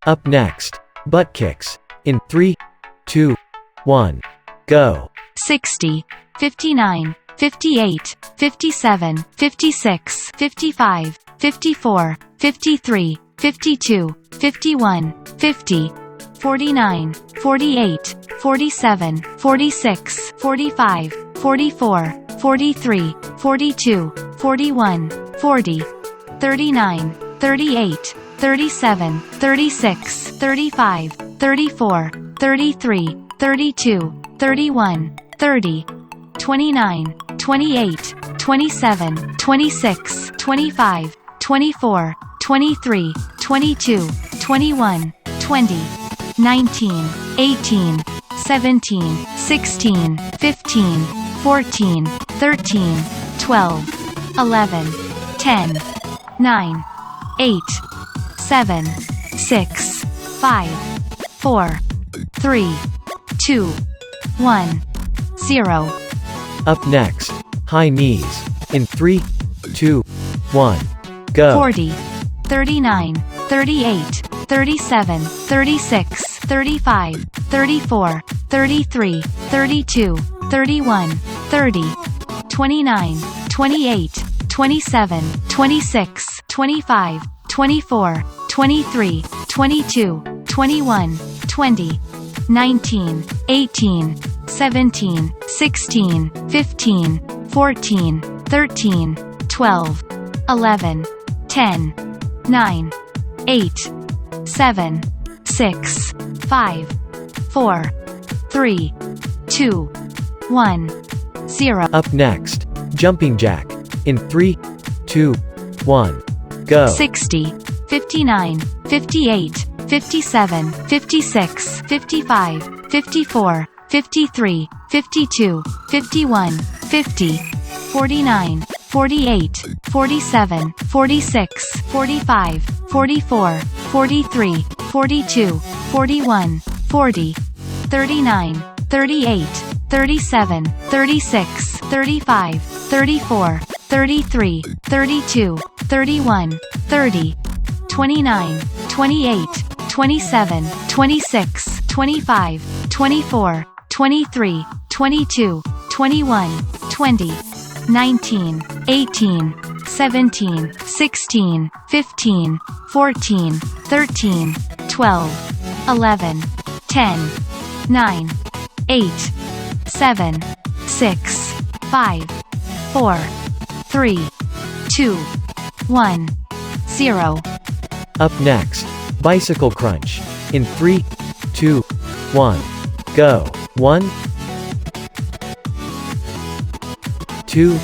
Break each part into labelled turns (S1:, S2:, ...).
S1: Up next, butt kicks. In 3, 2, 1, go.
S2: 60, 59, 58, 57, 56, 55, 54, 53, 52, 51, 50, 49, 48, 47, 46, 45, 44, 43, 42, 41, 40, 39, 38, 37, 36, 35, 34, 33, 32, 31, 30, 29, 28, 27, 26, 25, 24, 23, 22, 21, 20, 19, 18, 17, 16, 15, 14, 13, 12, 11, 10, 9, 8, 7, 6, 5, 4, 3, 2, 1, 0.
S1: Up next, high knees. In 3, 2, 1, go.
S2: 40, 39, 38, 37, 36, 35, 34, 33, 32, 31, 30, 29, 28, 27, 26, 25, 24, 23, 22, 21, 20, 19, 18, 17, 16, 15, 14, 13, 12, 11, 10, 9, 8, 7, 6, 5, 4, 3, 2, 1, 0.
S1: Up next, jumping jack. In 3, 2, 1, go.
S2: 60, 59, 58, 57, 56, 55, 54, 53, 52, 51, 50, 49, 48, 47, 46, 45, 44, 43, 42, 41, 40, 39, 38, 37, 36, 35, 34, 33, 32, 31, 30, 29, 28, 27, 26, 25, 24, 23, 22, 21, 20, 19, 18, 17, 16, 15, 14, 13, 12, 11, 10, 9, 8, 7, 6, 5, 4, 3, 2, 1, 0.
S1: Up next, bicycle crunch. In 3, 2, 1, go. 1, 2,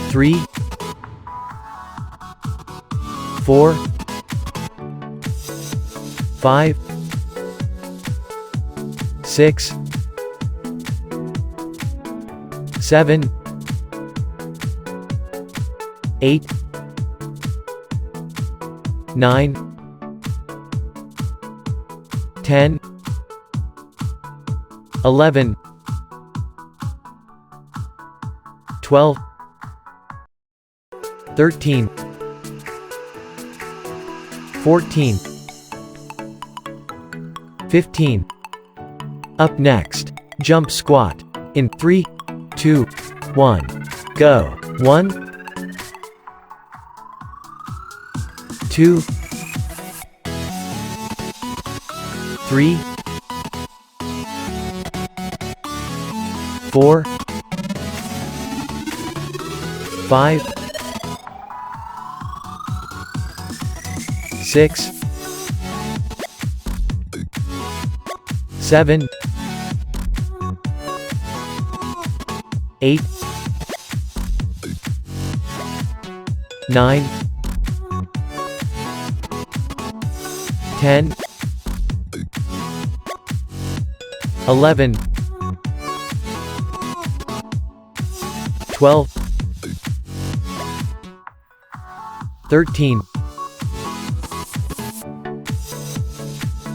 S1: 3, 4, 5, 6, 7, 8, 9, 10, 11, 12, 13, 14, 15. Up next, jump squat. In 3, 2, 1, go. 1, 2, 3, 4, 5, 6, 7, 8, 9, 10, 11, 12, 13,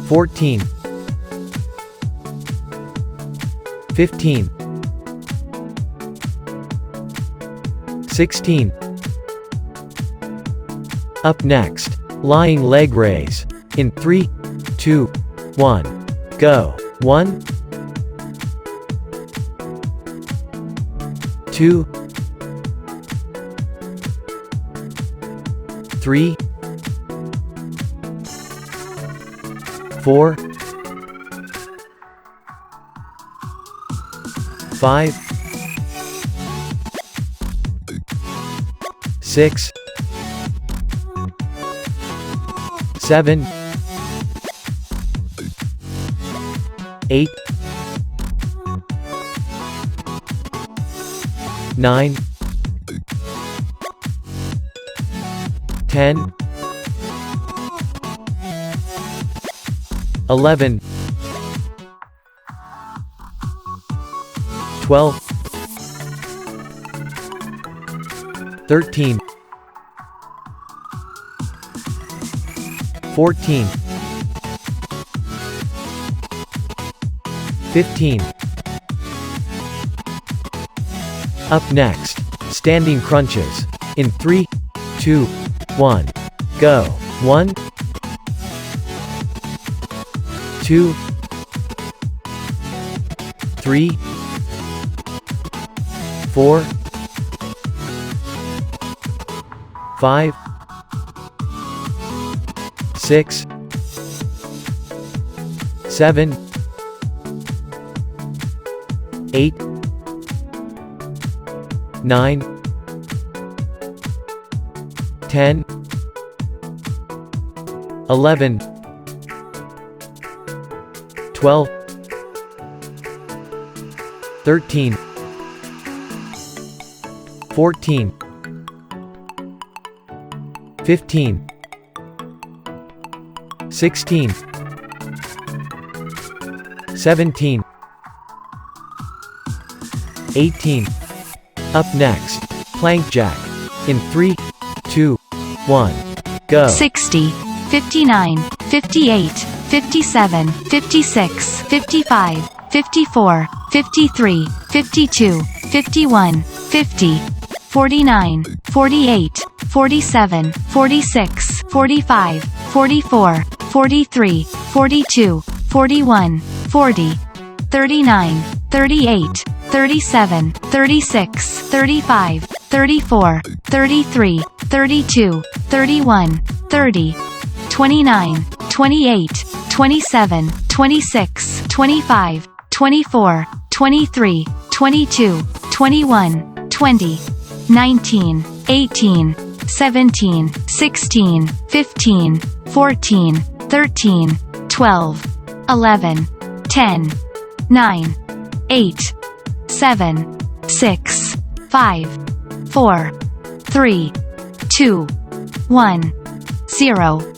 S1: 14, 15, 16. Up next, Lying leg raise. In 3, 2, 1. Go. 1, 2, 3, 4, 5, 6, 7, 8, 9, 10, 11, 12, 13, 14, 15. Up next, standing crunches. In 3, 2, 1. Go. 1, 2, 3, 4, 5, 6, 7, 8, 9, 10, 11, 12, 13, 14, 15, 16, 17, 18. Up next, plank jack. In 3, 2, 1. Go.
S2: 60, 59, 58, 57, 56, 55, 54, 53, 52, 51, 50, 49, 48, 47, 46, 45, 44, 43, 42, 41, 40, 39, 38, 37, 36, 35, 34, 33, 32, 31, 30, 29, 28, 27, 26, 25, 24, 23, 22, 21, 20, 19, 18, 17, 16, 15, 14, 13, 12, 11, 10, 9, 8, 7, 6, 5, 4, 3, 2, 1, 0.